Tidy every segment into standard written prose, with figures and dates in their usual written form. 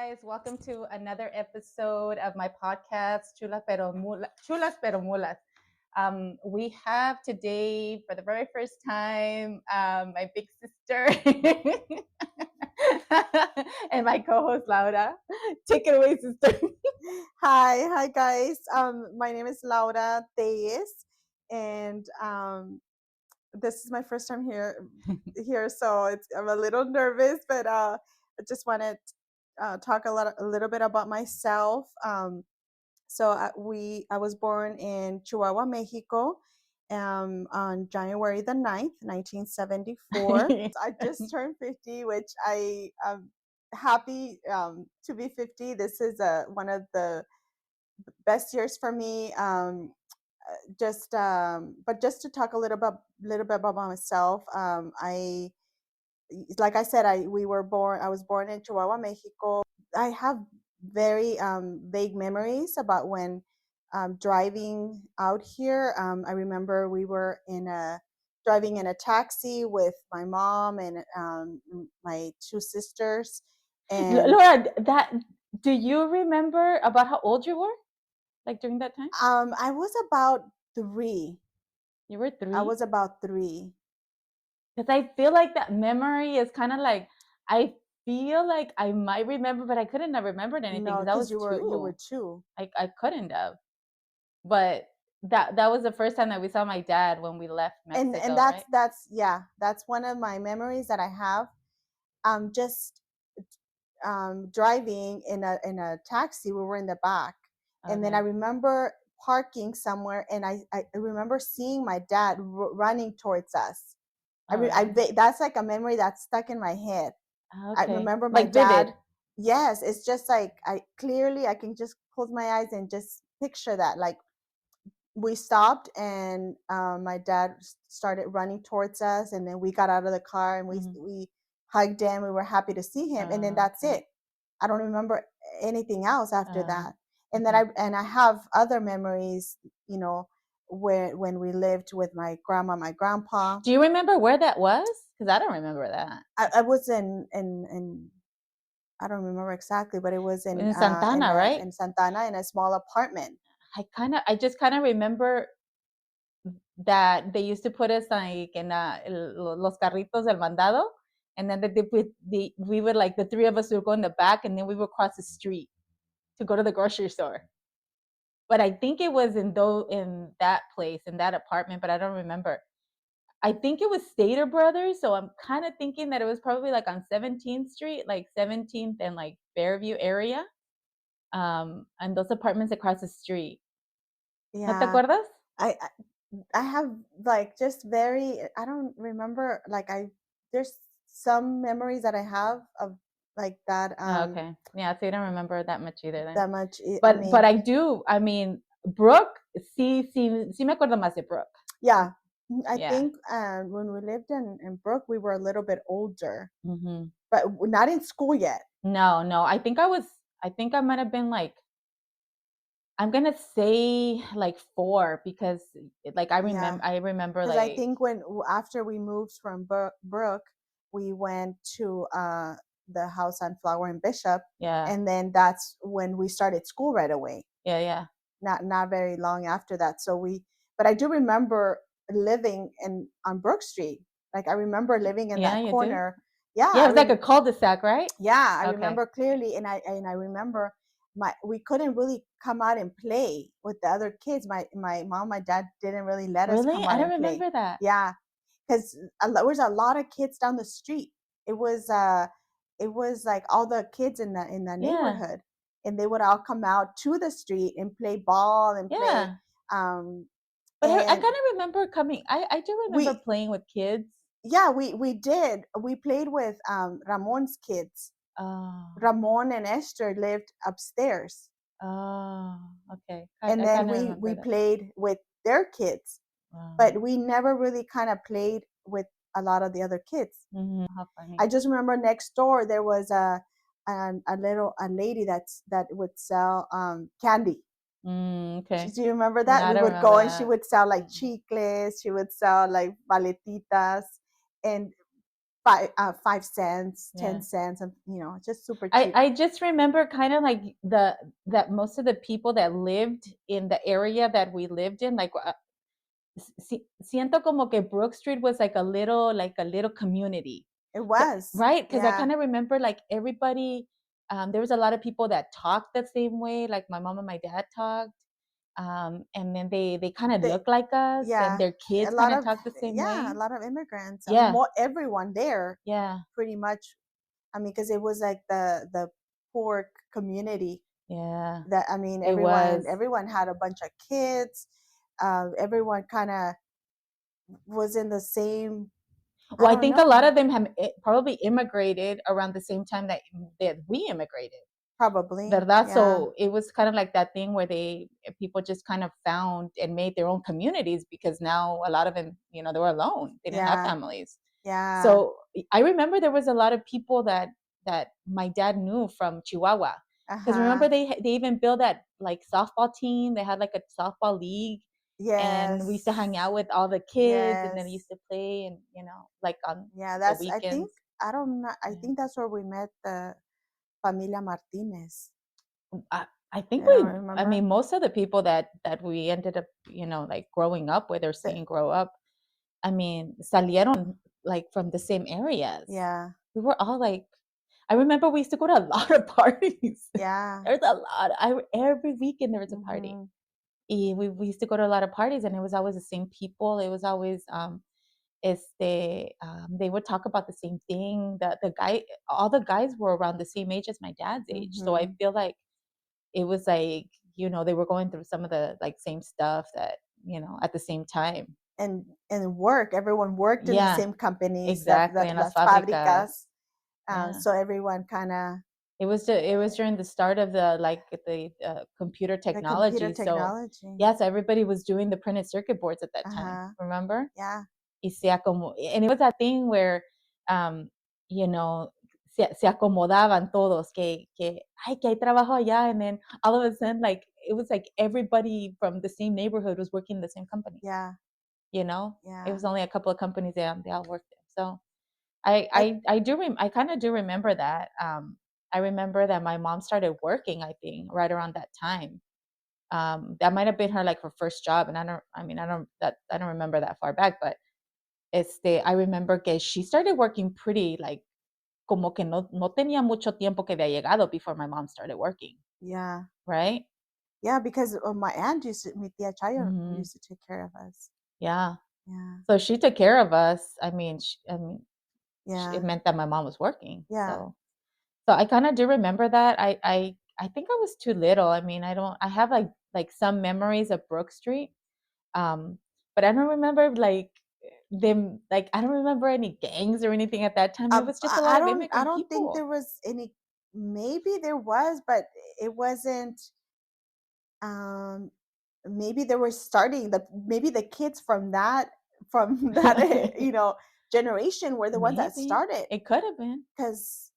guys. Welcome to another episode of my podcast, Chulas Pero Mulas. We have today, for the very first time, my big sister and my co-host Laura. Take it away, sister. Hi guys. My name is Laura Telles, and this is my first time here, so I'm a little nervous, but I just want to talk a little bit about myself. I was born in Chihuahua, Mexico, on January the 9th, 1974. I just turned 50, which I am happy to be 50. This is one of the best years for me. But just to talk a little bit about myself. I Like I said, I was born in Chihuahua, Mexico. I have very vague memories about when driving out here. I remember we were driving in a taxi with my mom and my two sisters. And Laura, do you remember about how old you were? Like during that time? I was about 3. You were 3? I was about 3. Because I feel like that memory is kind of like, I feel like I might remember, but I couldn't have remembered anything No, because I because was you were 2. 2. I couldn't have. But that was the first time that we saw my dad when we left Mexico, And right? that's one of my memories that I have. Just driving in a taxi. We were in the back, and then I remember parking somewhere, and I remember seeing my dad running towards us. That's like a memory that's stuck in my head. I Okay. remember my Like dad. vivid. Yes, it's just like I can just close my eyes and just picture that. Like, we stopped, and my dad started running towards us, and then we got out of the car, and we hugged him. We were happy to see him, and then that's Okay. it. I don't remember anything else after that. And then okay. I have other memories, when we lived with my grandma, my grandpa. Do you remember where that was? Because I don't remember that. I was in I don't remember exactly, but it was In Santana, right? in Santana, in a small apartment. I just kind of remember that they used to put us like in los carritos del mandado, and then we would, like, the 3 of us would go in the back, and then we would cross the street to go to the grocery store. But I think it was in that place, in that apartment, but I don't remember. I think it was Stater Brothers, so I'm kind of thinking that it was probably like on 17th Street, like 17th and like Fairview area, and those apartments across the street. ¿No te Yeah, acuerdas? I have, like, just very, I don't remember, like, there's some memories that I have of like that. Oh, okay. Yeah, so you don't remember that much either then. That much. But I do. I mean, Brooke, sí me acuerdo más de Brooke. Yeah, I Yeah. think when we lived in Brook, we were a little bit older, Mm-hmm. but not in school yet. No. I think I might have been like, I'm gonna say like 4, because like I remember Because I like, think after we moved from Brook, we went to the house on Flower and Bishop, yeah, and then that's when we started school right away. yeah. Not very long after that. But I do remember living on Brook Street. Like, I remember living in that You do? corner. Yeah, Yeah, it was like a cul-de-sac, right? yeah, I Okay. remember clearly, and I remember we couldn't really come out and play with the other kids. My mom, my dad didn't really let us Really? come I out don't and play. remember that. Yeah, because there was a lot of kids down the street. It was like all the kids in the Yeah. neighborhood, and they would all come out to the street and play ball and play. Yeah. But I kind of remember I do remember playing with kids. Yeah, we did. We played with Ramon's kids. Oh. Ramon and Esther lived upstairs, Oh, okay. and I then kind of remember we that. played with their kids, but we never really kind of played with a lot of the other kids. How funny. I just remember next door there was a lady that would sell candy. Okay. Do you remember No, that? I We don't would go remember and she that. would sell like chicles, she would sell like paletitas, and 5 cents, Yeah. 10 cents, and just super I cheap. I just remember kind of like the that most of the people that lived in the area that we lived in, like siento como que Brook Street was like a little community, It was, right? Because I yeah. kind of remember like everybody. There was a lot of people that talked the same way, like my mom and my dad talked, and then they kind of They, look like us, and yeah, their a kids kind lot of of talk the same yeah, a way. lot of immigrants. I mean, Yeah, more everyone there, yeah, pretty much. I mean, because it was like the poor community. yeah. That I mean, It everyone was. everyone had a bunch of kids. Everyone kind of was in the same. I Well, I don't think a lot know. of them have probably immigrated around the same time that we immigrated. Probably, ¿Verdad? yeah. So it was kind of like that thing where people just kind of found and made their own communities because now a lot of them, they were alone. They didn't have Yeah, families. yeah. So I remember there was a lot of people that my dad knew from Chihuahua. Because remember Uh-huh. they even built that like softball team. They had like a softball league, and we used to hang Yes. out with all the kids, and then they Yes. used to play, and like on Yeah, the that's I think weekends. I don't know. I Yeah. think that's where we met the Familia Martinez. I think I don't I remember. mean, most of the people that we ended up, like growing up with or The, seeing grow up, I mean, salieron like from the same areas. yeah. We were all like, I remember we used to go to a lot of parties. Yeah. There's a lot. Every weekend there was a party. Mhm. We used to go to a lot of parties, and it was always the same people. It was always they would talk about the same thing. All the guys were around the same age as my dad's age. So I Mhm. feel like it was like, they were going through some of the like same stuff that, at the same time. And work. Everyone worked in the Yeah, same companies, exactly. In las las fábricas. fábricas. Yeah. So everyone kind of It was during the start of the computer the computer technology. So technology. yes, everybody was doing the printed circuit boards at that time. Uh-huh. Remember? Yeah. And it was that thing where, um, you know, se acomodaban todos, ay, que hay trabajo allá. And then all of a sudden, like, it was like everybody from the same neighborhood was working in the same company, Yeah. you know? It Yeah. was only a couple of companies they all worked in. So I I kind of do remember that. I remember that my mom started working, I think, right around that time. That might have been her like her first job, and I don't remember that far back, but I remember que she started working pretty like como que no tenía mucho tiempo que había llegado before my mom started working, yeah. right? Yeah, because my aunt mi tía Chaya Hmm. used to take care of us. Yeah. Yeah. So she took care of us. It Yeah. meant that my mom was working. Yeah. So I kind of do remember that. I think I was too little. I mean, I don't. I have like some memories of Brook Street, um, but I don't remember like them. Like I don't remember any gangs or anything at that time. It was just a lot of I immigrant don't think people. there was any. Maybe there was, but it wasn't. Um, maybe they were starting maybe the kids from that generation were the ones that Maybe started it could have been because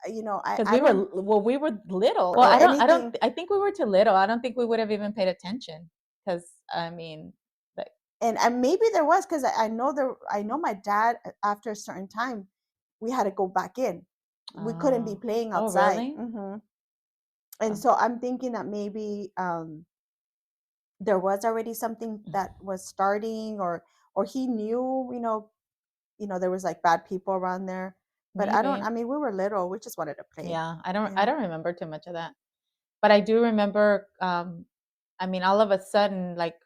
because I don't we were little. Well, or anything. I think we were too little. I don't think we would have even paid attention because like, And maybe there was because I know my dad after a certain time we had to go back in. We couldn't be oh, playing oh, outside. really? And Oh, so I'm thinking that maybe there was already something that was starting, or he knew, there was like bad people around there. But I maybe. mean, we were little, we just wanted to play. Yeah, I Yeah. don't remember too much of that. But I do remember, all of a sudden, like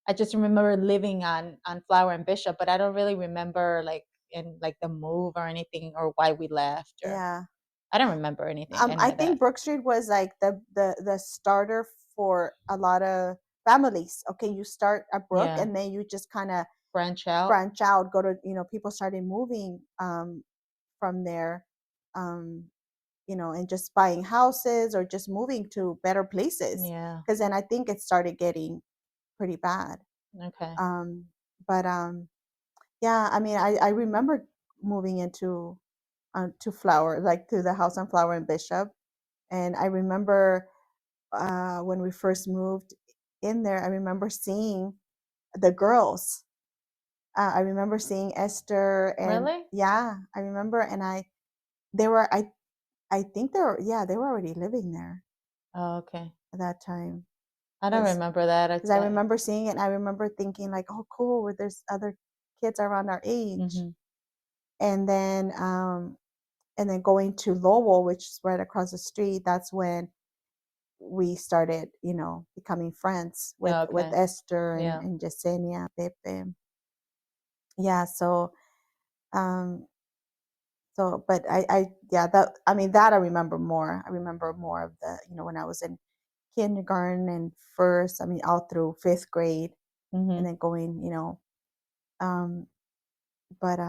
I just remember living on Flower and Bishop, but I don't really remember like in like the move or anything or why we left, or Yeah. I don't remember any I of that. think Brook Street was like the starter for a lot of families. Okay, you start at Brook Yeah, and then you just kind of branch out. branch out, go to, people started moving from there, um, and just buying houses or just moving to better places. Yeah. Because then I think it started getting pretty bad. Okay. Um, but yeah, I mean, I remember moving into to Flower, like to the house on Flower and Bishop, and I remember when we first moved in there, I remember seeing the girls. I remember seeing Esther, and Really? yeah, I remember, and they were, I think they were, yeah, they were already living there Oh, okay. at that time. I don't Because remember that. I remember seeing it, and I remember thinking like, oh, cool, where there's other kids around our age, Mhm. and then going to Lowell, which is right across the street. That's when we started, becoming friends with Okay. Esther and Yeah. Yesenia, Pepe. Yeah, um, but yeah, that I mean, that I remember more. I remember more of the, when I was in kindergarten and first, I mean, all through fifth grade, and Mhm. then going, um, but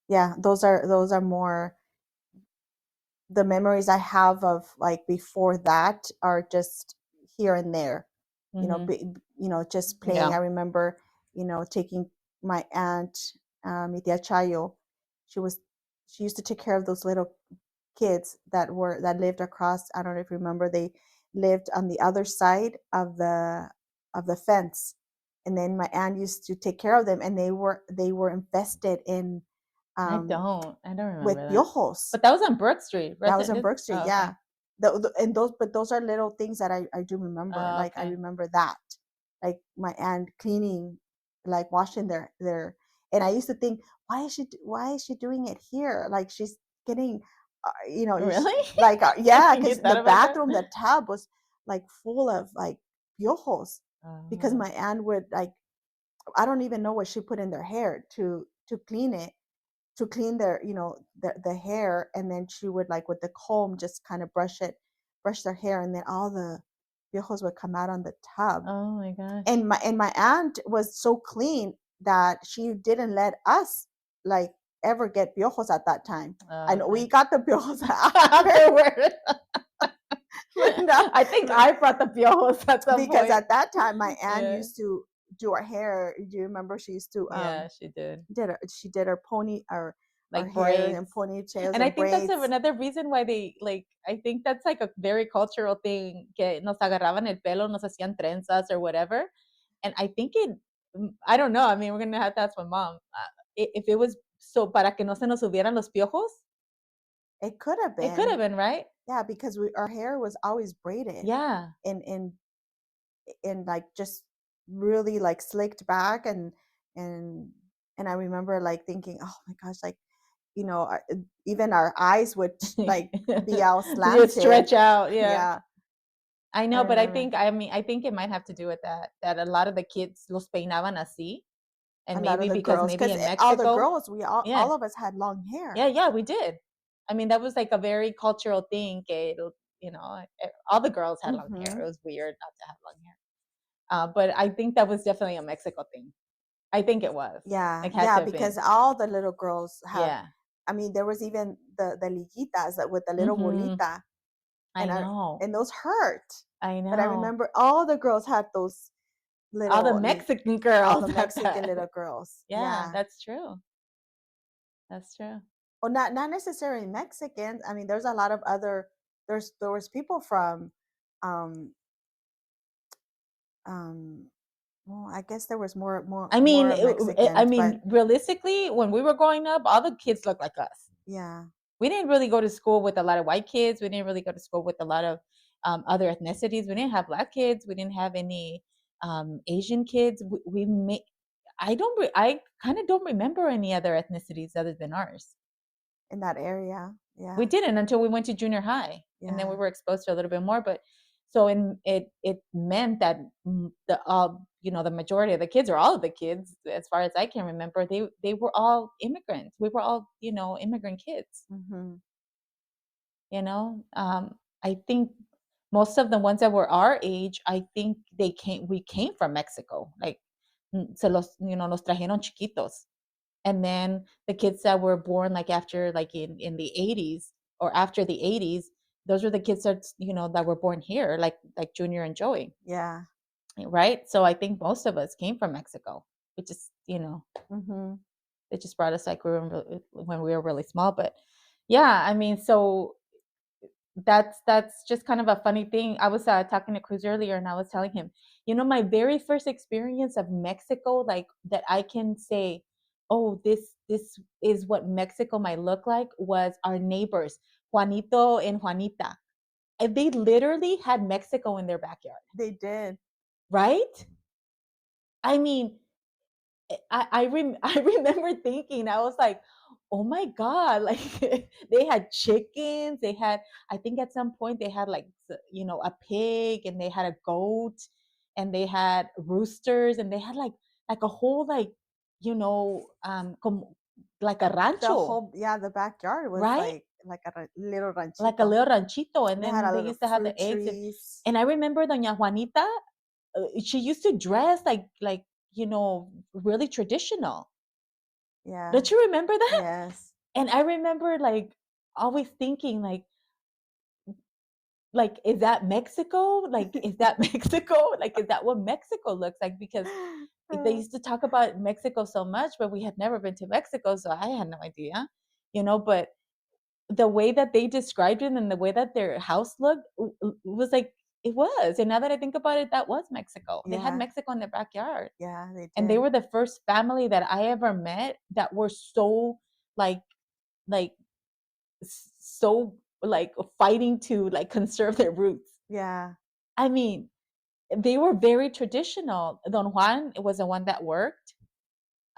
yeah, those are more the memories I have of like before that are just here and there, Mhm. just playing. I Yeah. remember, taking my aunt, mi tía Chayo. She was she used to take care of those little kids that lived across. I don't know if you remember. They lived on the other side of the fence, and then my aunt used to take care of them, and they were infested in um, I don't with remember that. piojos. But that was on Brook Street, That was wasn't on it? Brook Street, Oh, yeah. okay. And those are little things that I do remember. Oh, Like I okay. remember that, like my aunt cleaning, like washing their. And I used to think, why is she doing it here? Like she's getting, Really? like yeah, You because thought the about that? bathroom, the tub was like full of like piojos, because Oh. my aunt would like, I don't even know what she put in their hair to clean it, to clean their, the hair, and then she would like with the comb just kind of brush their hair, and then all the piojos would come out on the tub. Oh my gosh. And my aunt was so clean that she didn't let us like ever get piojos at that time. I Oh, know we okay. got the piojos after, Afterward. but no, I think I brought the piojos at some because point. at that time my aunt Yeah. used to do our hair. Do you remember she used to Yeah, she did. she did her pony, our Like hair and braids. ponytails And I and think that's braids. another reason why they like I think that's like a very cultural thing que nos agarraban el pelo, nos hacían trenzas or whatever. And I think I don't know. I mean, we're gonna have to ask my mom. If it was so para que no se nos subieran los piojos, It could have it could have been. been, right? Yeah, because our hair was always braided Yeah. and like just really like slicked back, and I remember like thinking, oh my gosh, like, even our eyes would like be out Just slanted. stretch out. Yeah. Yeah, I I know, but remember I think it might have to do with that. That a lot of the kids los peinaban así, a and lot of maybe the because girls, maybe because in all the Mexico, girls, we all yeah, of us had long yeah, hair. yeah, we did. I mean, that was like a very cultural thing. All the girls had long hair. It Hmm. was weird not to have long hair. But I think that was definitely a Mexico thing. I think it was. Yeah, It had yeah, to have because been. all the little girls have. Yeah. I mean, there was even the liguitas that with the little Hmm. bolita, I and know. those hurt. I But I know. remember all the girls had those All the little Mexican all girls the had Mexican that. little girls. Yeah, Yeah. that's true. That's true. Well, not necessarily Mexicans. I mean, there's a lot of other. There was people from, um, um. Well, I guess there was more I Mexicans, mean, but realistically, when we were growing up, all the kids looked like us. yeah, We didn't really go to school with a lot of white kids. We didn't really go to school with a lot of other ethnicities. We didn't have black kids. We didn't have any Asian kids. I kind of don't remember any other ethnicities other than ours. in that area. We Yeah, didn't until we went to junior high, and then we yeah. were exposed to a little bit more. But so it meant that the majority of the kids, or all of the kids, as far as I can remember, they were all immigrants. We were all immigrant kids. Hmm. I think most of the ones that were our age, I think we came from Mexico. Like se los nos trajeron chiquitos. And then the kids that were born like after like in the 80s or after the 80s, those were the kids that were born here, like Junior and Joey, Yeah. right? So I think most of us came from Mexico. It just Hmm. they just brought us like when we were really small. But yeah, I mean, so that's just kind of a funny thing. I was talking to Cruz earlier, and I was telling him, my very first experience of Mexico, like that I can say, oh, this is what Mexico might look like, was our neighbors, Juanito and Juanita. And they literally had Mexico in their backyard, They did. right? I mean, I remember thinking, I was like, oh my god, like they had chickens, they had, I think at some point they had like a pig, and they had a goat, and they had roosters, and they had like a whole like like a The rancho, whole, yeah, the backyard was right? like a little Like a ranchito. little ranchito, and They had then a they little used to have the fruit eggs, trees. and I remember Doña Juanita, she used to dress like really traditional. Yeah. Don't you remember that? Yes. And I remember like always thinking like is that Mexico? Like is that Mexico? Like is that what Mexico looks like? Because they used to talk about Mexico so much, but we had never been to Mexico, so I had no idea. But the way that they described it and the way that their house looked was like it was. And now that I think about it, that was Mexico. They had Yeah. Mexico in their backyard. Yeah, they And they did. were the first family that I ever met that were so like like so like fighting to like conserve their roots. Yeah. I mean, they were very traditional. Don Juan was the one that worked.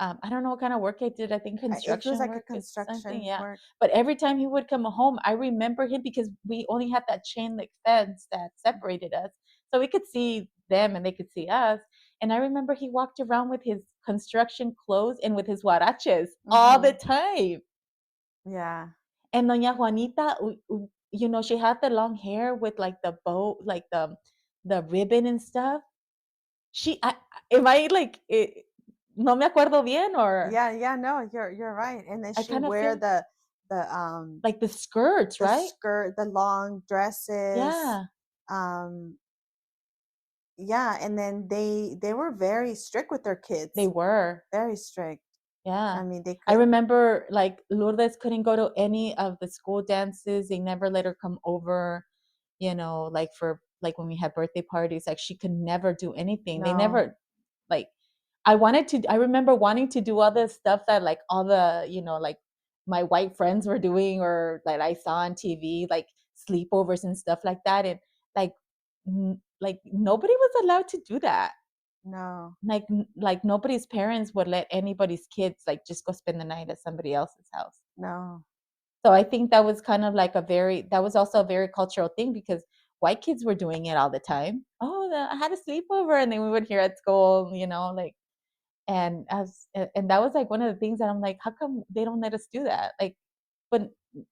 I don't know what kind of work he did. I think It was construction like a work is something, construction yeah. work. But every time he would come home, I remember him because we only had that chain link fence that separated us, so we could see them and they could see us. And I remember he walked around with his construction clothes and with his huaraches all the Mhm. time. Yeah. And Doña Juanita, she had the long hair with like the bow, like the ribbon and stuff. Am I like, no me acuerdo bien, or Yeah, yeah, no, you're right. And then I she kind of wear feel the like the skirts, the right? skirt, the long dresses. Yeah, Um yeah, and then they were very strict with their they kids. were. Very strict. Yeah. I mean, they I could remember like Lourdes couldn't go to any of the school dances. They never let her come over, like for like when we had birthday parties, like she could never do anything. They no, never like I remember wanting to do all the stuff that like all the, like my white friends were doing, or that I saw on TV, like sleepovers and stuff like that. And like like nobody was allowed to do that. no, Like nobody's parents would let anybody's kids like just go spend the night at somebody else's house. no, So I think that was kind of like that was also a very cultural thing, because white kids were doing it all the time. Oh, I had a sleepover, and then we would hear at school, like, and that was like one of the things that I'm like, how come they don't let us do that? Like, but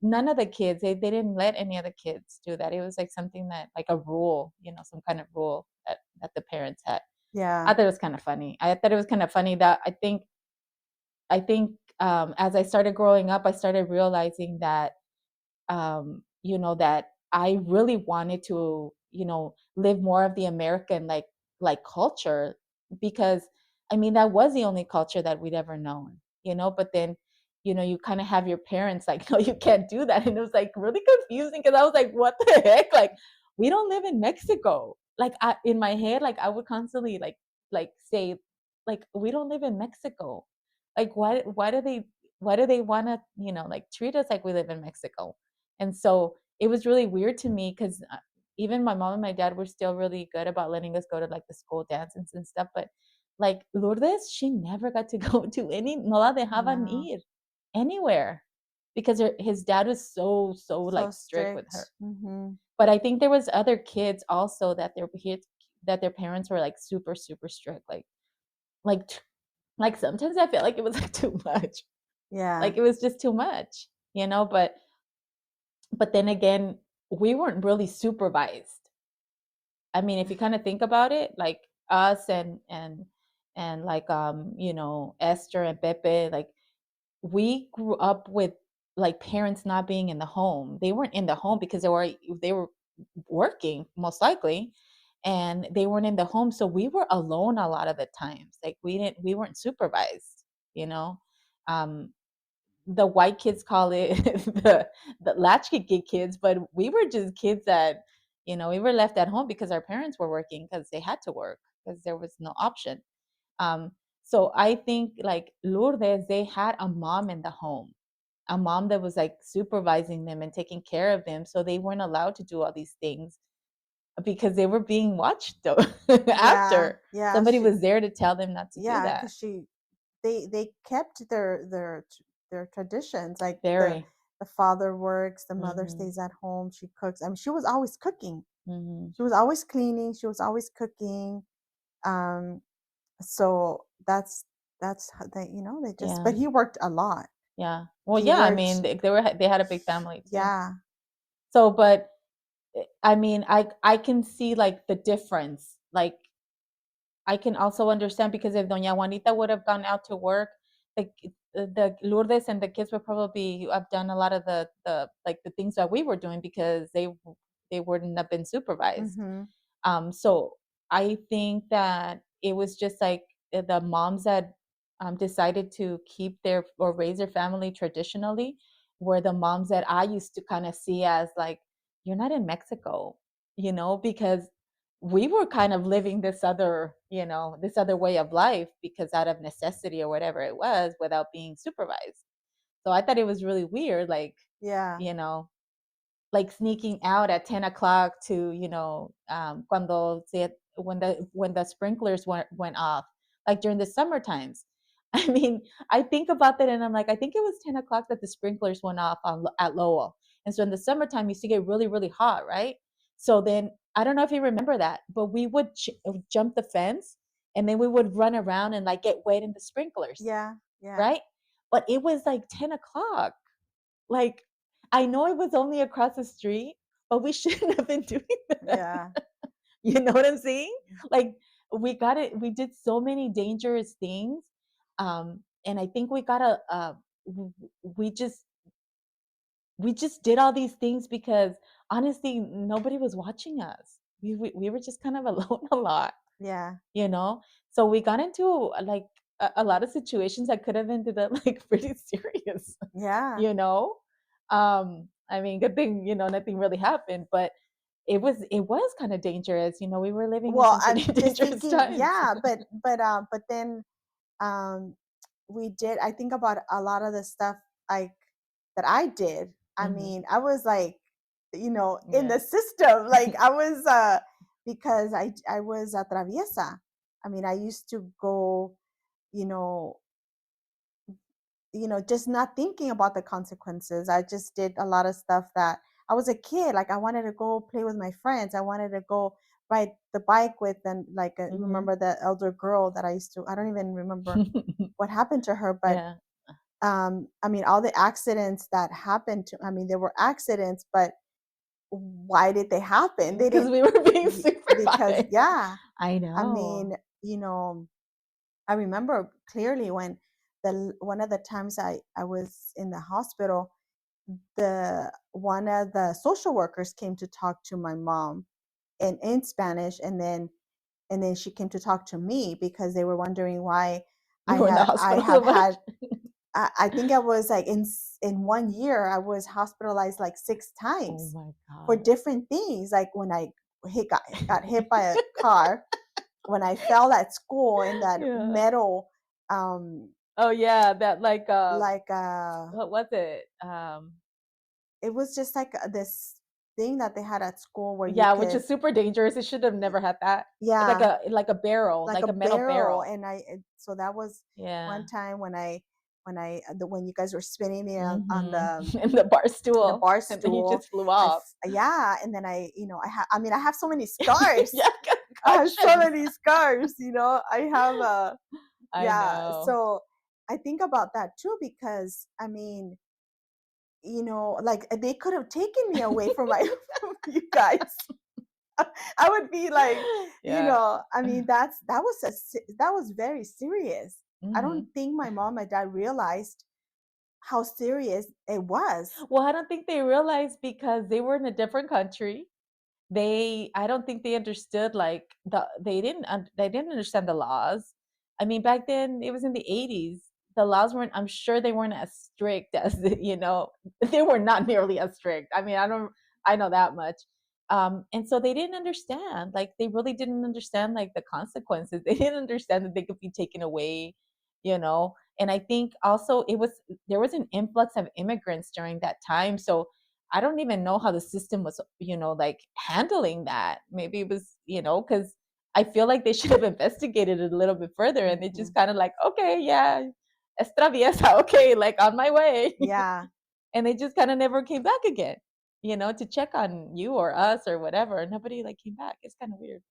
none of the kids, they didn't let any of the kids do that. It was like something that like a rule, some kind of rule that the parents had. I yeah, thought it was kind of funny. I thought it was kind of funny that I think as I started growing up, I started realizing that that I really wanted to, live more of the American like culture, because I mean that was the only culture that we'd ever known, but then, you kind of have your parents like, no, you can't do that. And it was like really confusing, because I was like, what the heck? Like, we don't live in Mexico. Like in my head, like I would constantly like say, like, we don't live in Mexico. Like why do they want to, like treat us like we live in Mexico? And so it was really weird to me, because even my mom and my dad were still really good about letting us go to like the school dances and stuff. But like Lourdes, she never got to go to any, no la dejaban no. ir anywhere, because his dad was so So like strict with her. strict. Mhm. But I think there was other kids also that their parents were like super super strict, like like sometimes I felt like it was like too much, Yeah. like it was just too much, but then again, we weren't really supervised. I mean, if you kind of think about it, like us and like Esther and Pepe, like we grew up with like parents not being in the home. They weren't in the home because they were working most likely, and they weren't in the home, so we were alone a lot of the times. Like we weren't supervised, you know. Um the white kids call it the latchkey kids, but we were just kids that, we were left at home because our parents were working because they had to work because there was no option. Um, so I think like Lourdes, they had a mom in the home, a mom that was like supervising them and taking care of them. So they weren't allowed to do all these things because they were being watched though Yeah, after. yeah, Somebody was there to tell them not to do yeah, that. because they kept their traditions. Like Very. the father works, the mother Mm-hmm. stays at home, she cooks. I mean, she was always cooking. Mm-hmm. She was always cleaning, she was always cooking. Um, so that's how they, they just, Yeah. but he worked a lot. Yeah. Well, He yeah, I mean, worked, they had a big family too. yeah. So, but I mean, I can see like the difference. Like I can also understand because if Doña Juanita would have gone out to work, the the Lourdes and the kids would probably have done a lot of the like the things that we were doing because they wouldn't have been supervised. Mhm. So I think that it was just like the moms that decided to keep their or raise their family traditionally were the moms that I used to kind of see as like, you're not in Mexico, because we were kind of living this other way of life because out of necessity or whatever it was without being supervised. So I thought it was really weird, Yeah. you know, like sneaking out at 10 o'clock to when the sprinklers went off, like during the summer times. I mean, I think about that and I'm like, I think it was 10 o'clock that the sprinklers went off at Lowell. And so in the summertime you used to get really really hot, right? So then I don't know if you remember that, but we would jump the fence and then we would run around and like get wet in the sprinklers, Yeah. Yeah. right? But it was like 10 o'clock. Like, I know it was only across the street, but we shouldn't have been doing that. Yeah. You know what I'm saying? Like, we did so many dangerous things. And I think we just did all these things because honestly, nobody was watching us. We were just kind of alone a lot, Yeah. you know? So we got into like a lot of situations that could have ended up like pretty serious. Yeah. you know I mean, good thing, nothing really happened, but it was kind of dangerous. We were living in Well, some pretty I'm just dangerous thinking, times. yeah, but then um we did, I think about a lot of the stuff like that I did. I Hmm. mean, I was like, in Yeah. the system. Like I was because I was a traviesa. I mean, I used to go, you know, just not thinking about the consequences. I just did a lot of stuff that I was a kid. Like I wanted to go play with my friends. I wanted to go ride the bike with, and like you Hmm. remember the elder girl that I used to. I don't even remember what happened to her, but Yeah, I mean, all the accidents that happened to. I mean, there were accidents, but why did they happen? They because didn't we were being because supervised. yeah. I I know. mean, I remember clearly when the one of the times I was in the hospital, the one of the social workers came to talk to my mom in Spanish, and then she came to talk to me because they were wondering why You were in the I hospital so have much. had. I think I was like in 1 year I was hospitalized like 6 times Oh my for god. different things. Like when I got hit by a car, when I fell at school in that Yeah. metal, um, Oh yeah, that like like what was it? it was just like this thing that they had at school where you Yeah, which could, is super dangerous. It should have never had that. It's yeah, like a barrel, like like a a metal barrel. barrel. And so that was one Yeah. time when you guys were spinning me on Mhm. In the bar the stool, bar and then you stool. just flew off. Yeah, and then I mean, I have so many scars. Yeah, I have so concussions. many scars. I have I yeah. know. So I think about that too because I mean, like they could have taken me away from my from you guys. I would be like, Yeah. I mean, that was very serious. I don't Mhm. think my mom and dad realized how serious it was. Well, I don't think they realized because they were in a different country. I don't think they understood like they didn't understand the laws. I mean, back then it was in the 80s. the laws weren't, I'm sure they weren't as strict as they were not nearly as strict. I mean, I know that much. And so they didn't understand, like they really didn't understand like the consequences. They didn't understand that they could be taken away, you know. And I think also there was an influx of immigrants during that time. So I don't even know how the system was, like handling that. Maybe it was, because I feel like they should have investigated it a little bit further, and they just Mhm. kind of like, okay, yeah, es traviesa, okay, like on my way. Yeah. And they just kind of never came back again, to check on you or us or whatever. Nobody like came back. It's kind of weird.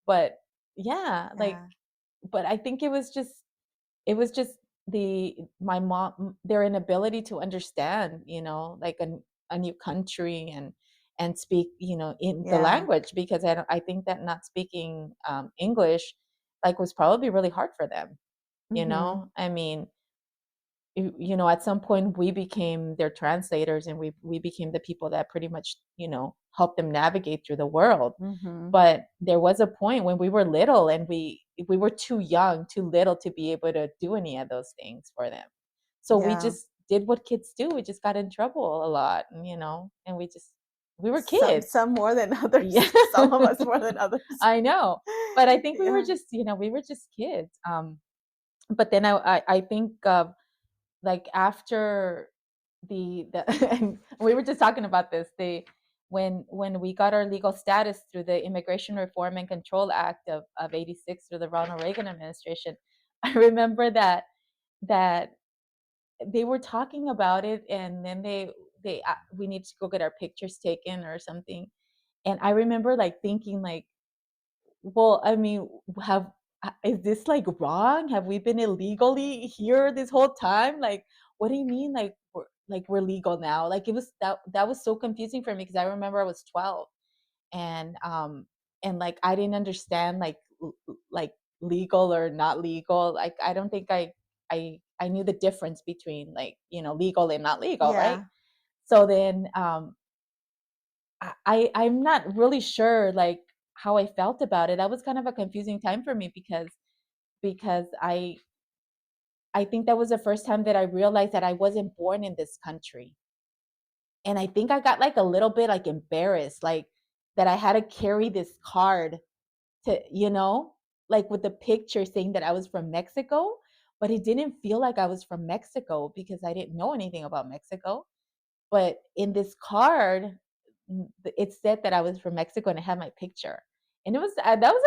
But yeah, like, Yeah. but I think it was just my mom, their inability to understand, like a new country, and speak, in the Yeah. language, because I think that not speaking English like was probably really hard for them. Mhm. I mean, at some point we became their translators, and we became the people that pretty much, helped them navigate through the world. Mhm. But there was a point when we were little, and we were too young, too little to be able to do any of those things for them. So we Yeah. just did what kids do. We just got in trouble a lot, and we were Some kids. some more than Yeah. others. Some of us more than others. I know. But I think Yeah. we were just kids. But then I think like after the and we were just talking about this, when we got our legal status through the Immigration Reform and Control Act of 86 through the Ronald Reagan administration. I remember that they were talking about it, and then we need to go get our pictures taken or something. And I remember like thinking like, well, I mean, have is this like wrong? Have we been illegally here this whole time? Like, what do you mean? Like we're legal now? Like that was so confusing for me, because I remember I was 12, and like I didn't understand like legal or not legal. Like I don't think I knew the difference between like legal and not legal, right? Yeah. So then I'm not really sure like how I felt about it. That was kind of a confusing time for me, because I think that was the first time that I realized that I wasn't born in this country. And I think I got like a little bit like embarrassed, like that I had to carry this card to, like with the picture saying that I was from Mexico, but it didn't feel like I was from Mexico because I didn't know anything about Mexico. But in this card, it said that I was from Mexico, and it had my picture. And that was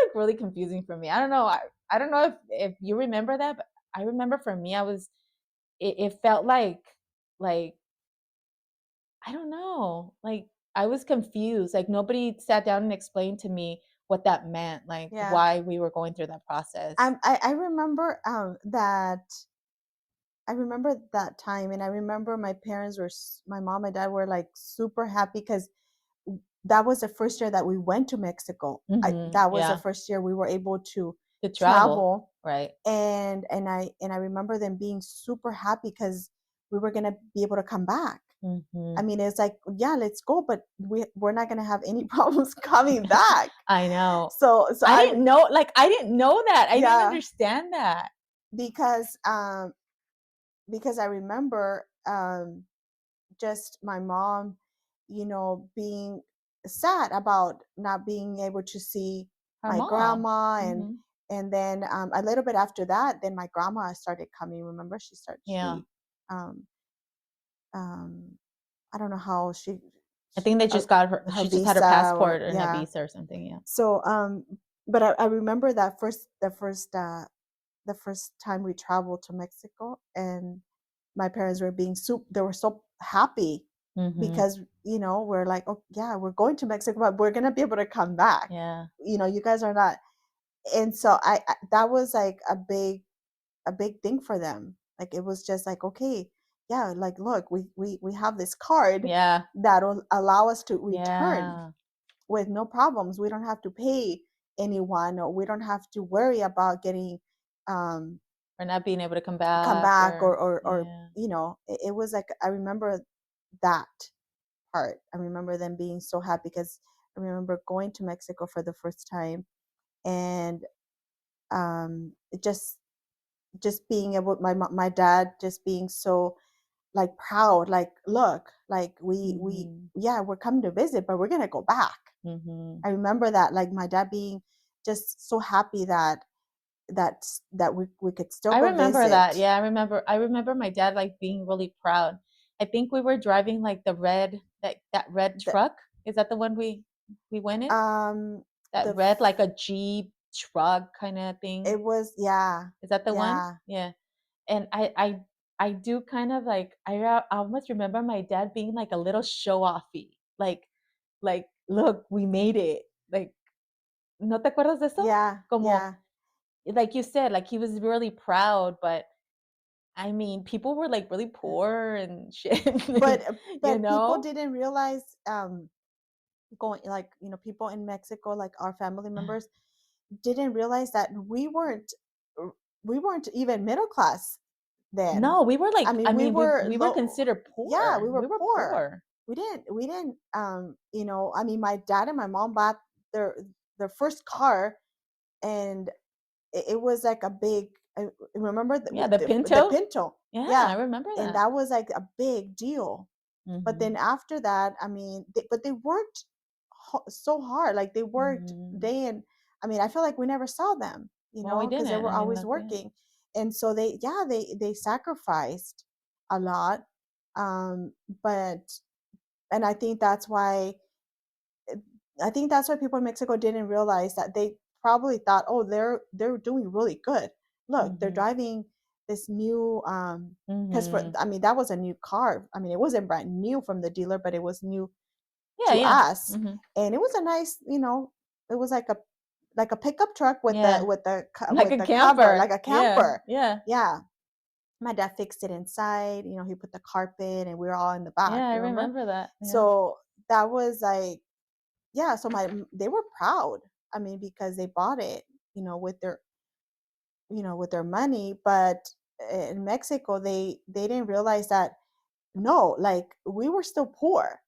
like really confusing for me. I don't know. I don't know if you remember that, but I remember for me, it felt like I don't know, like I was confused. Like nobody sat down and explained to me what that meant, like Yeah. why we were going through that process. I remember that I remember that time, and I remember my parents were my mom and dad were like super happy because that was the first year that we went to Mexico. That was the Yeah, first year we were able to to travel, travel, right? and I remember them being super happy because we were gonna be able to come back. I Hmm. mean, it's like, yeah, let's go, but we're not gonna have any problems coming back. I know. So I didn't know, like I didn't know that. I didn't yeah, understand that. because because I remember just my mom, being sad about not being able to see Her my mom. grandma, Hmm. and then a little bit after that, then my grandma started coming. Remember, Yeah. um um I don't know how I think they uh, just got her. her She just had her visa, or passport and a yeah. visa or something. Yeah. So but I remember that the first time we traveled to Mexico, and my parents were they were so happy Hmm. because we're like, oh yeah, we're going to Mexico, but we're gonna be able to come back. Yeah. You guys are not. And so that was like a big thing for them. Like it was just like, okay, yeah, like look, we have this card Yeah. that'll allow us to return Yeah. with no problems. We don't have to pay anyone, or we don't have to worry about getting um For not being able to come come back, back, or or yeah. it was like, I remember that part. I remember them being so happy because I remember going to Mexico for the first time, and it just, just being able, my dad just being so like proud, like, look, like we Mhm. yeah, we're coming to visit, but we're gonna go back. Mhm. I remember that, like my dad being just so happy that we could still I go remember that. visit. Yeah, I remember my dad like being really proud. I think we were driving like the red that red The truck. Is that the one we went in? That the red f- like a Jeep truck kind of thing. it was, yeah, Is that the one? yeah, Yeah. And I do kind of like I almost remember my dad being like a little show offy. Like look, we made it. Like ¿no te acuerdas de eso? yeah, Como yeah. like you said, like he was really proud, but I mean, people were like really poor and shit, But and, you but people know? didn't realize, going, like, people in Mexico, like our family members, didn't realize that we weren't even middle class then. No, we were I like, mean, I we mean, were we were low. considered Yeah, we poor. We were were poor. poor. We didn't, I mean, my dad and my mom bought their their first car, and it was like a big, remember Yeah, the the Pinto. Pinto. Yeah, Yeah, I remember and that. that was like a big deal. But then Mhm, after that, I mean, but they worked so hard. Like they worked mhm. day and, I mean, I feel like we never saw them, Well, we because they didn't. were I mean, always that's it. working. And so yeah, they sacrificed a lot. Um, but and I think that's why people in Mexico didn't realize that. They probably thought, oh, they're doing really good. Look, they're Mhm, driving this new, because for, mhm. I mean, that was a new car. I mean, it wasn't brand new from the dealer, but it was new Yeah, to yeah. us. Mhm. And it was a nice, it was like a pickup truck with the Yeah, like with a the cover, like camper. a Yeah, camper. yeah. Yeah. My dad fixed it inside, he put the carpet, and we were all in the back, Yeah, I you remember? remember that. Yeah. So that was like, yeah, so they were proud. I mean, because they bought it, with their, with their money. But in Mexico, they didn't realize that, no, like we were still poor.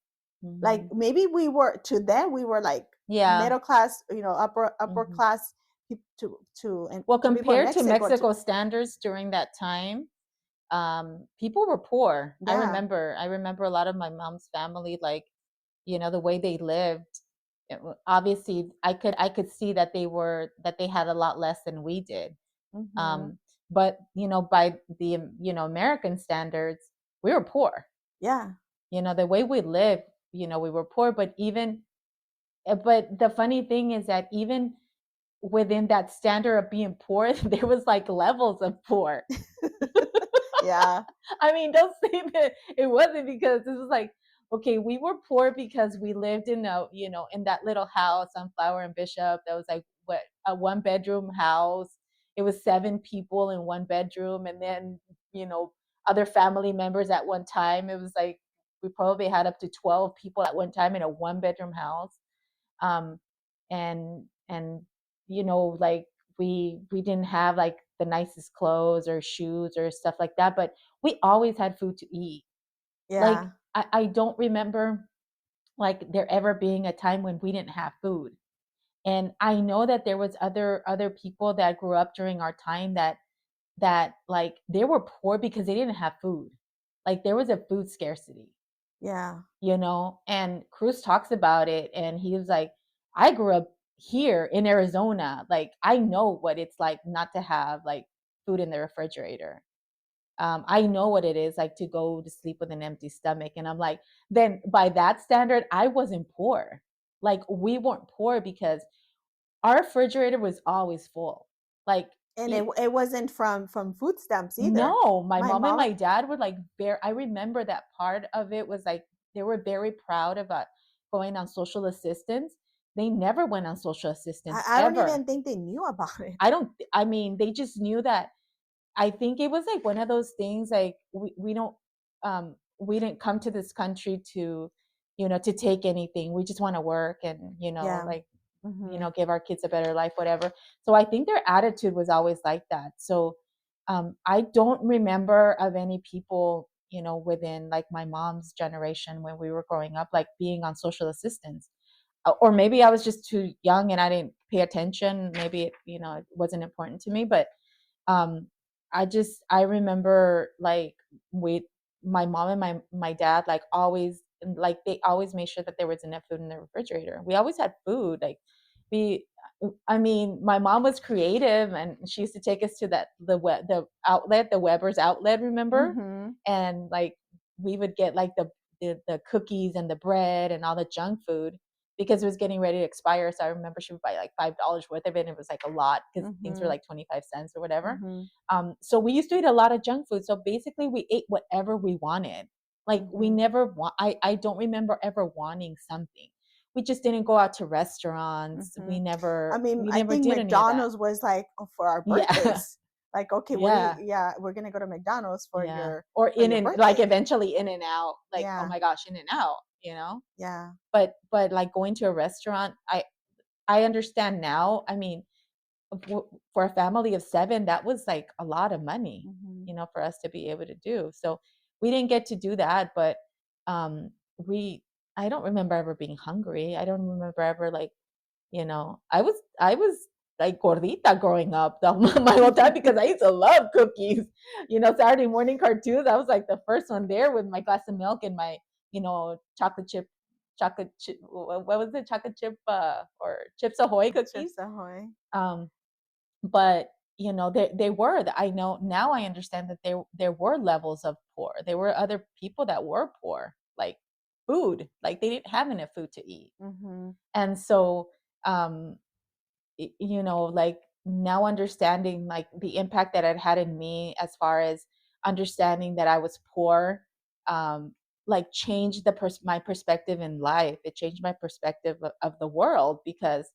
Like Mhm. maybe we were, to them we were like Yeah. middle class, upper Mhm. class, and Well, to people in compared to Mexico, Mexico standards during that time, people were poor. yeah, I remember a lot of my mom's family, like, the way they lived. Obviously, I could see that they had a lot less than we did. hmm, Um, but by the American standards, we were poor. yeah, The way we lived, we were poor. But the funny thing is that even within that standard of being poor, there was like levels of poor. yeah, I mean, don't say that it wasn't, because this was like, okay, we were poor because we lived in that little house on Flower and Bishop. That was like what, a 1 bedroom house. It was 7 people in 1 bedroom, and then you know other family members at one time. It was like we probably had up to 12 people at one time in a 1 bedroom house. Um, and like we didn't have like the nicest clothes or shoes or stuff like that, but we always had food to eat. Like yeah, I don't remember like there ever being a time when we didn't have food. And I know that there was other people that grew up during our time that like they were poor because they didn't have food. Like there was a food scarcity. yeah, And Cruz talks about it, and he was like, I grew up here in Arizona. Like I know what it's like not to have like food in the refrigerator. I know what it is like to go to sleep with an empty stomach. And I'm like, then by that standard, I wasn't poor. Like we weren't poor because our refrigerator was always full. Like and e- it wasn't from food stamps either. no, my My mom and mom, my dad were like very, I remember that part of it was like they were very proud about going on social assistance. They never went on social assistance I don't ever. even think they knew about it. I don't, I mean, they just knew that. I think it was like one of those things like we don't we didn't come to this country to to take anything. We just want to work and Yeah, like hmm, give our kids a better life, whatever. So I think their attitude was always like that. So I don't remember of any people within like my mom's generation when we were growing up like being on social assistance. Or maybe I was just too young and I didn't pay attention. Maybe it wasn't important to me, but um I remember like we my mom and my dad like always like they always made sure that there was enough food in the refrigerator. We always had food. Like we I mean, my mom was creative and she used to take us to the outlet, the Weber's outlet, remember? Mm-hmm. And like we would get like the cookies and the bread and all the junk food because it was getting ready to expire. So I remember she would buy like $5 worth of it. And it was like a lot because things were Mm-hmm. like 25 cents or whatever. Mm-hmm. So we used to eat a lot of junk food. So basically, we ate whatever we wanted. Like we Mm-hmm. never want. I don't remember ever wanting something. We just didn't go out to restaurants. Mm-hmm. We I never mean, we I never think did any of that. McDonald's was like for our Yeah, birthdays. Like, okay, what do you? yeah, Yeah, we're gonna go to McDonald's yeah. for your Like birthday. eventually In and Out. Like oh Yeah, my gosh, In and Out. You know. yeah. But like going to a restaurant, I understand now. I mean, for a family of 7, that was like a lot of money, Mm-hmm. for us to be able to do. So we didn't get to do that, but we I don't remember ever being hungry. I don't remember ever like, I was like gordita growing up my whole time because I used to love cookies. Saturday morning cartoons, I was like the first one there with my glass of milk and my, chocolate chip, what was it? Chocolate chip or Chips Ahoy cookies. Chips Ahoy. Um but they were I know now, I understand that there were levels of poor. There were other people that were poor, like food, like they didn't have enough food to eat. Mm-hmm. And so um like now understanding like the impact that it had in me, as far as understanding that I was poor, like changed my perspective in life. It changed my perspective of the world, because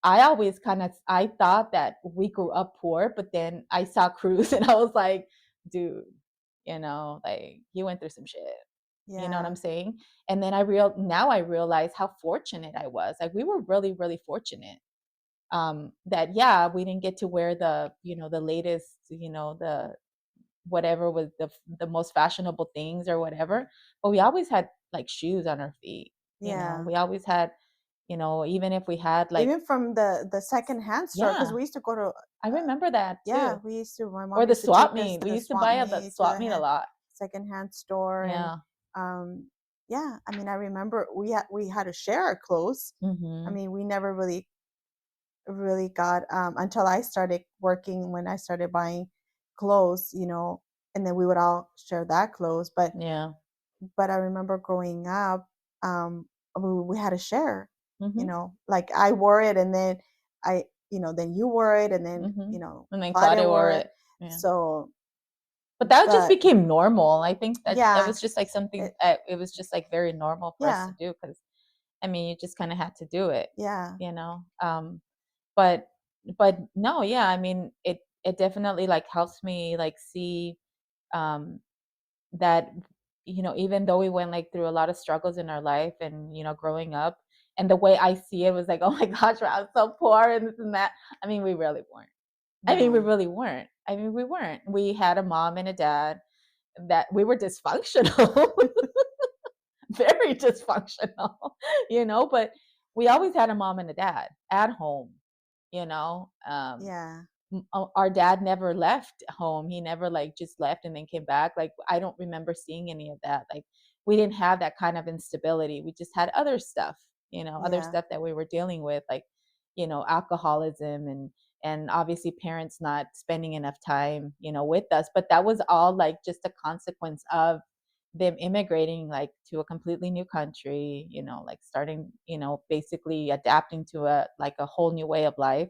I thought that we grew up poor, but then I saw Cruz and I was like, dude, like he went through some shit. You know what I'm Yeah. saying? And then I realize how fortunate I was. Like we were really, really fortunate. That yeah, we didn't get to wear the latest, the whatever was the most fashionable things or whatever, but we always had like shoes on our feet. Yeah. We always had, even if we had like Even from the secondhand store, because yeah, we used to go to. I remember that Yeah, too. we used to. My Or mom the used to swap take us meet. to We the used to swap buy at the meet, to swap meet a lot. secondhand store, and Yeah. um, yeah. I mean, I remember we had to share our clothes. I Mhm. mean, we never really got until I started working, when I started buying clothes, and then we would all share that clothes. But Yeah. I remember growing up, we had to share. Mhm. Like I wore it, and then then you wore it, and then Mhm. And then Claudia Claudia wore wore it. it. Yeah. So, But that just but became normal. I think that it yeah, was just like something, it, it was just like very normal for us to yeah, do, because I mean, you just kind of had to do it, yeah, you know. But no, yeah, I mean, it definitely like helps me like see um that even though we went like through a lot of struggles in our life, and growing up, and the way I see it was like, oh my gosh, I was so poor and this and that. I mean, we really weren't. I mean, we no, really weren't. I mean, we weren't. We had a mom and a dad that we were dysfunctional, very dysfunctional, but we always had a mom and a dad at home, you know. yeah, Our dad never left home. He never like just left and then came back. Like I don't remember seeing any of that. Like we didn't have that kind of instability. We just had other stuff, other yeah, stuff that we were dealing with, like alcoholism, and obviously parents not spending enough time, with us. But that was all like just a consequence of them immigrating like to a completely new country, like starting, basically adapting to a whole new way of life.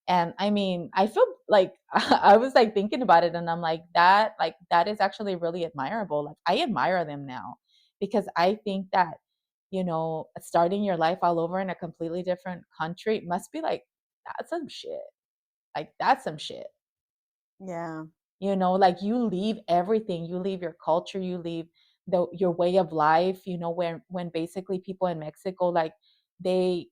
And I mean, I feel like I was like thinking about it and I'm like that is actually really admirable. Like I admire them now, because I think that, starting your life all over in a completely different country must be like that's some shit. Like that's some shit. yeah, Like you leave everything. You leave your culture, you leave your way of life, when basically people in Mexico, like they're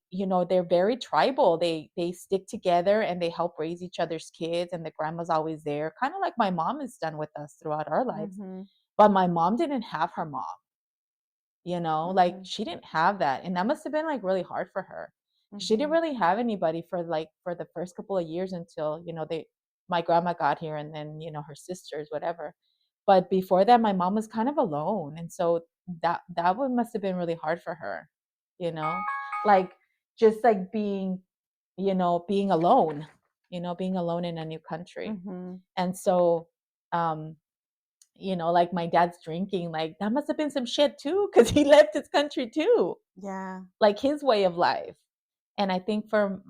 very tribal. They stick together and they help raise each other's kids, and the grandma's always there, kind of like my mom has done with us throughout our lives. mm-hmm, But my mom didn't have her mom, like mm-hmm, she didn't have that, and that must have been like really hard for her. She didn't mm-hmm, really have anybody for the first couple of years until, my grandma got here, and then her sisters, whatever. But before that, my mom was kind of alone, and so that one must have been really hard for her, you know, like just like being alone, being alone in a new country. Mm-hmm. And so, um, like my dad's drinking, like that must have been some shit too, because he left his country too, Yeah. like his way of life. And I think for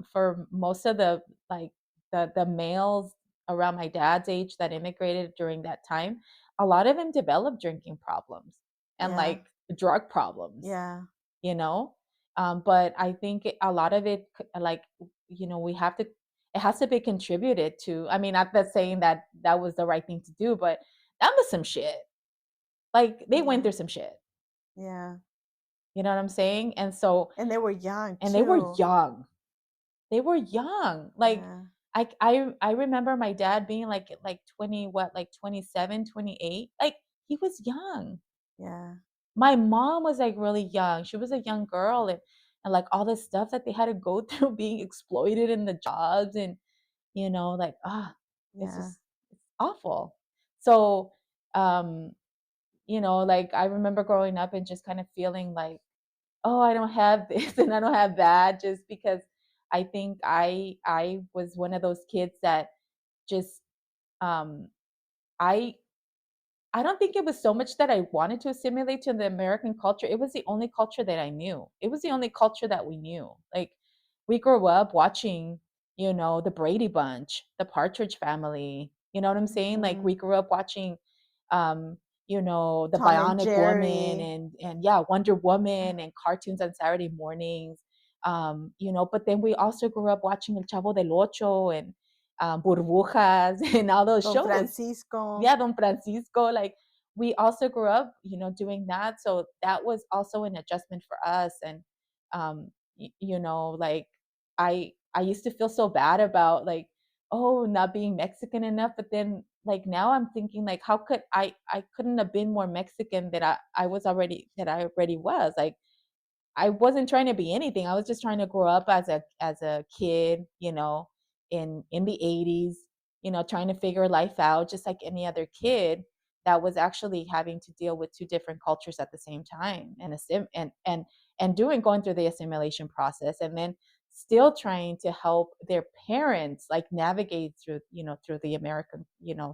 most of the like the males around my dad's age that immigrated during that time, a lot of them developed drinking problems and Yeah. like drug problems, Yeah. you know. But I think a lot of it, like we have to. It has to be contributed to. I mean, not that saying that that was the right thing to do, but that was some shit. Like they went Yeah. through some shit. Yeah. You know what I'm saying? And so, And they were young and they were too. young. They were young. Like Yeah. I remember my dad being like 20, what, like 27, 28. Like he was young. Yeah. My mom was like really young. She was a young girl, and like all the stuff that they had to go through being exploited in the jobs, and like it's Yeah. just it's awful. So um like I remember growing up and just kind of feeling like, oh, I don't have this and I don't have that, just because I think I was one of those kids that just um I I don't think it was so much that I wanted to assimilate to the American culture. It was the only culture that I knew. It was the only culture that we knew. Like we grew up watching, the Brady Bunch, the Partridge Family. You know what I'm saying? Like Mm-hmm. we grew up watching the Tom and Bionic Woman, Jerry. and yeah, Wonder Woman and cartoons on Saturday mornings. But then we also grew up watching El Chavo del Ocho and Burbujas and all those Don shows. Francisco. Yeah, Don Francisco. Like we also grew up, doing that. So that was also an adjustment for us. And like I used to feel so bad about like, oh, not being Mexican enough. But then like now I'm thinking like, how could I couldn't have been more Mexican that I already was. Like I wasn't trying to be anything. I was just trying to grow up as a kid, in the 80s, trying to figure life out just like any other kid that was actually having to deal with two different cultures at the same time, and going through the assimilation process, and then still trying to help their parents like navigate through the American,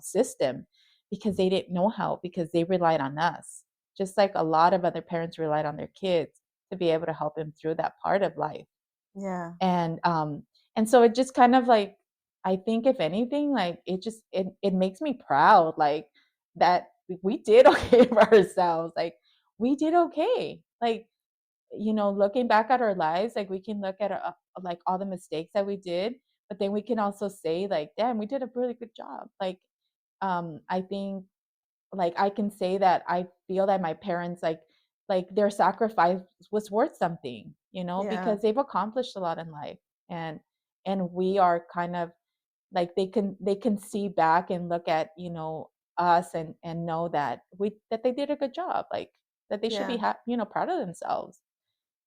system, because they didn't know how, because they relied on us, just like a lot of other parents relied on their kids to be able to help him through that part of life. Yeah. And so it just kind of like, I think if anything, like it makes me proud, like that we did okay for ourselves. Like we did okay. Like, looking back at our lives, like we can look at like all the mistakes that we did, but then we can also say like, damn, we did a really good job. Like I think, like I can say that I feel that my parents, like their sacrifice was worth something, Yeah. because they've accomplished a lot in life. And we are kind of like, they can see back and look at, us, and know that they did a good job, like that they should be Yeah. proud of themselves.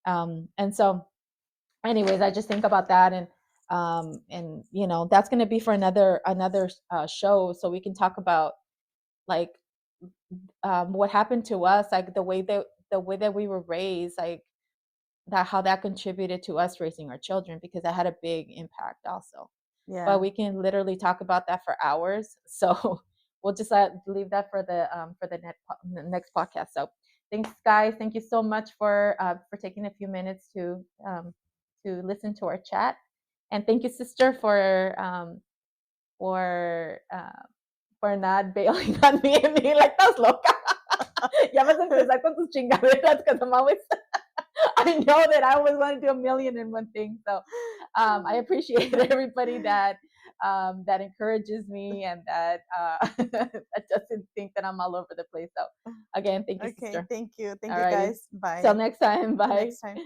And so anyways, I just think about that, and that's going to be for another show, so we can talk about like what happened to us, like the way that we were raised, like that, how that contributed to us raising our children, because that had a big impact also. But Yeah. we can literally talk about that for hours. So we'll just leave that for the next podcast. So thanks, guys. Thank you so much for taking a few minutes to listen to our chat, and thank you, sister, for not bailing on me and being like, "Estás loca." Ya vas a empezar con tus chingaderas, because I'm always, I know that I always want to do a million and one things. So I appreciate everybody that encourages me, and that doesn't think that I'm all over the place. So again, thank you, Okay. sister. Thank you. Thank All you, righty. guys. Till Bye. next time. Till Bye. next time.